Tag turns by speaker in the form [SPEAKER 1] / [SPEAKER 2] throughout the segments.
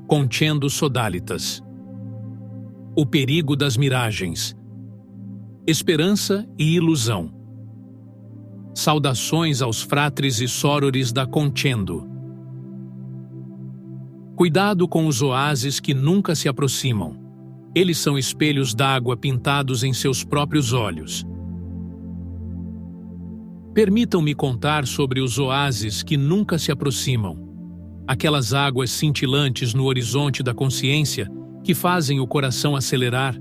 [SPEAKER 1] Concendo Sodalitas. O perigo das miragens. Esperança e ilusão. Saudações aos fratres e sorores da Concendo. Cuidado com os oásis que nunca se aproximam. Eles são espelhos d'água pintados em seus próprios olhos. Permitam-me contar sobre os oásis que nunca se aproximam. Aquelas águas cintilantes no horizonte da consciência que fazem o coração acelerar,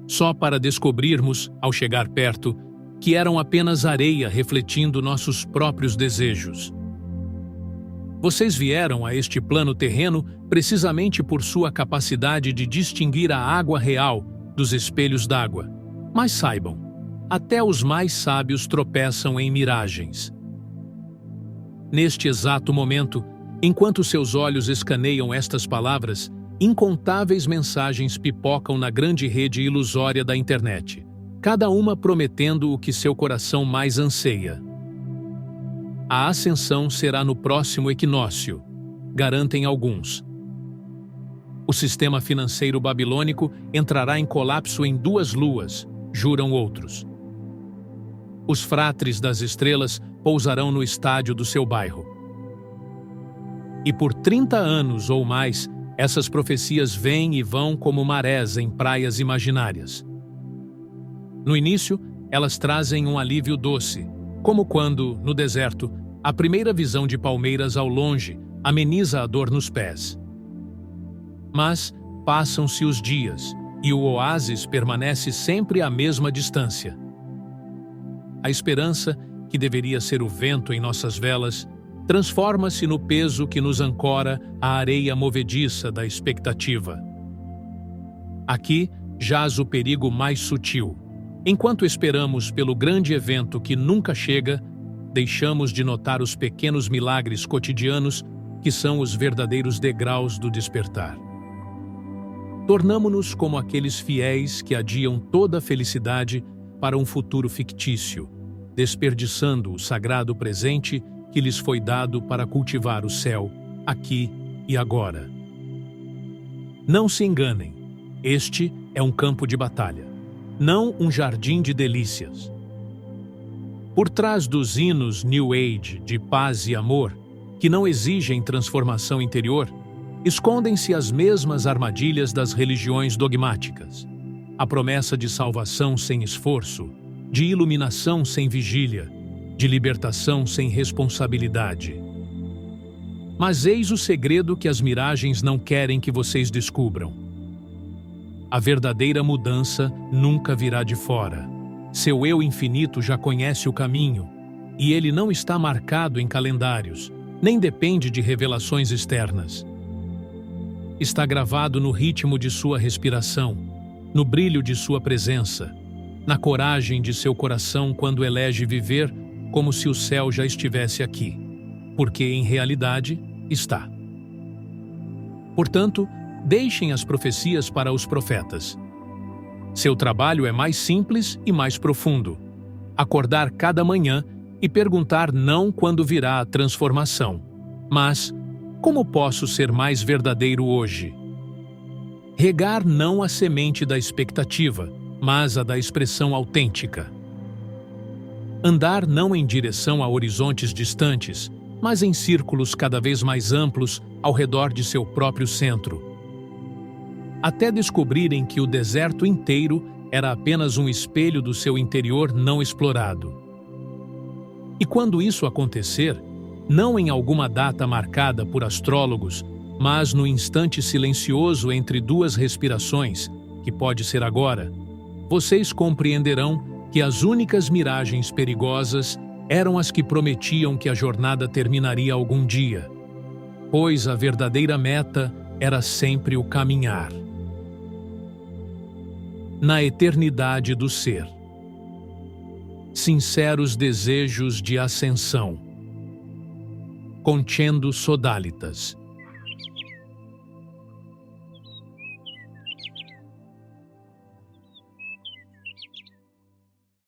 [SPEAKER 1] só para descobrirmos, ao chegar perto, que eram apenas areia refletindo nossos próprios desejos. Vocês vieram a este plano terreno precisamente por sua capacidade de distinguir a água real dos espelhos d'água. Mas saibam, até os mais sábios tropeçam em miragens. Neste exato momento, enquanto seus olhos escaneiam estas palavras, incontáveis mensagens pipocam na grande rede ilusória da internet, cada uma prometendo o que seu coração mais anseia. A ascensão será no próximo equinócio, garantem alguns. O sistema financeiro babilônico entrará em colapso em 2 luas, juram outros. Os fratres das estrelas pousarão no estádio do seu bairro. E por 30 anos ou mais, essas profecias vêm e vão como marés em praias imaginárias. No início, elas trazem um alívio doce, como quando, no deserto, a primeira visão de palmeiras ao longe ameniza a dor nos pés. Mas passam-se os dias e o oásis permanece sempre à mesma distância. A esperança, que deveria ser o vento em nossas velas, transforma-se no peso que nos ancora à areia movediça da expectativa. Aqui jaz o perigo mais sutil. Enquanto esperamos pelo grande evento que nunca chega, deixamos de notar os pequenos milagres cotidianos que são os verdadeiros degraus do despertar. Tornamo-nos como aqueles fiéis que adiam toda a felicidade para um futuro fictício, desperdiçando o sagrado presente que lhes foi dado para cultivar o céu, aqui e agora. Não se enganem, este é um campo de batalha, não um jardim de delícias. Por trás dos hinos New Age de paz e amor, que não exigem transformação interior, escondem-se as mesmas armadilhas das religiões dogmáticas. A promessa de salvação sem esforço, de iluminação sem vigília, de libertação sem responsabilidade. Mas eis o segredo que as miragens não querem que vocês descubram. A verdadeira mudança nunca virá de fora. Seu eu infinito já conhece o caminho, e ele não está marcado em calendários, nem depende de revelações externas. Está gravado no ritmo de sua respiração, no brilho de sua presença, na coragem de seu coração quando elege viver como se o céu já estivesse aqui, porque em realidade está. Portanto, deixem as profecias para os profetas. Seu trabalho é mais simples e mais profundo. Acordar cada manhã e perguntar não quando virá a transformação, mas como posso ser mais verdadeiro hoje? Regar não a semente da expectativa, mas a da expressão autêntica. Andar não em direção a horizontes distantes, mas em círculos cada vez mais amplos ao redor de seu próprio centro. Até descobrirem que o deserto inteiro era apenas um espelho do seu interior não explorado. E quando isso acontecer, não em alguma data marcada por astrólogos, mas no instante silencioso entre 2 respirações, que pode ser agora, vocês compreenderão que as únicas miragens perigosas eram as que prometiam que a jornada terminaria algum dia, pois a verdadeira meta era sempre o caminhar. Na eternidade do ser. Sinceros desejos de ascensão. Concendo Sodalitas.